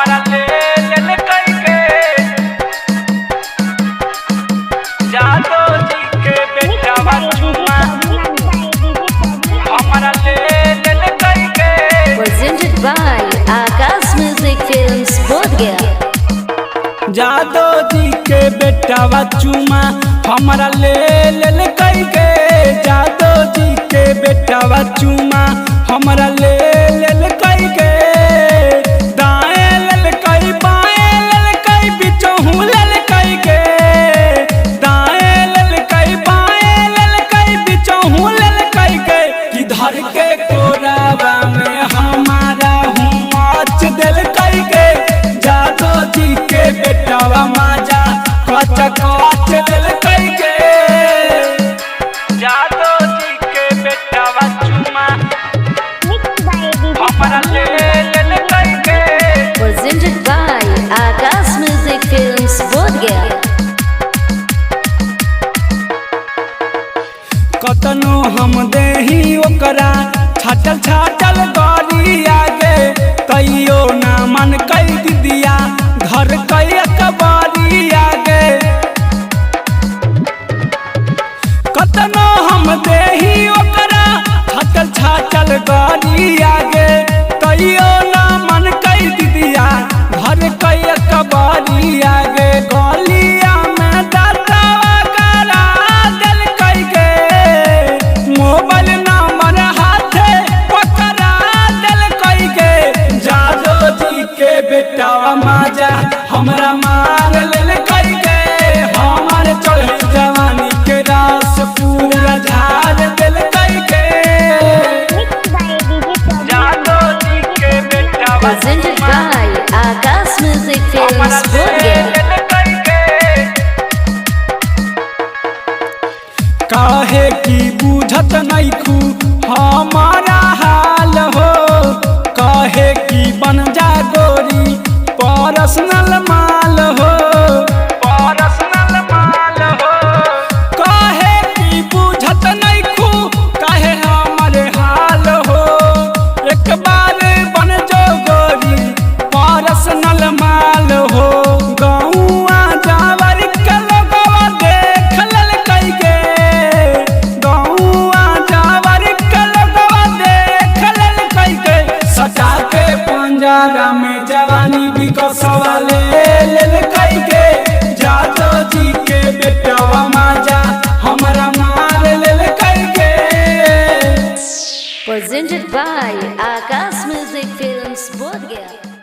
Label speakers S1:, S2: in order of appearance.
S1: हमरा ले ले कई के जादो जी के बेटा चुमा हमरा ले ले कई के।
S2: Presented by Akash Music Films, Bodhgaya।
S1: Jado ji के बेटा चुमा हमरा ले ले कई के। जादो जी के बेटा चुमा हमरा ले ले कई के। दाएं ले कई बाएं ले कई बिचहू ले कई के। दाएं ले कई बाएं ले कई बिचहू ले कई के। किधर के कोरावा में हमारा हूँ नाच दिल कई के। जादो जी के बेटा माजा कच कच दिल कई के। जादो जी के बेटा चुमा हमरा ले ले कई के।
S2: Presented by Akash Music Films, Bodhgaya।
S1: कतनो हम देही ओकरा छाटल छाटल गरी आगे तैयो ना मन कई दिदिया घर कई अकबारी आगे। कतनो हम देही ओकरा छाटल छाटल गरी आगे तैयो ना मन कई दिदिया घर कई अकबारी आगे। गलिया में दातावा करा दिल कई के। मोबाइल नंबर हाथे पकड़ा दिल कई के। जादो जी के बेटा माजा हमरा मार ले कई के। हमार चढ़ जवानी के रास पूरा झाड़ दिल कई के। जादो जी के बेटा
S2: Presented by Akash Music Films, Bodhgaya।
S1: काहे की बुझत नहीं खू हमारा हाल हो। काहे की बन जा गोरी पर्सनल माल हो। पर्सनल माल हो। काहे की बुझत नहीं खू काहे हमारे हाल हो। एक बार बन जो गोरी पर्सनल माल हो। गौआ जावर के लोगवा देख लेल कई के। गौआ जावर के लोगवा देख लेल कई के। सजा के पंजरा में जवानी बिकसवा ले लेल कई के। जादो जी के बेटा माजा हमरा मार लेल कई के।
S2: Presented by Akash Music Films, Bodhgaya।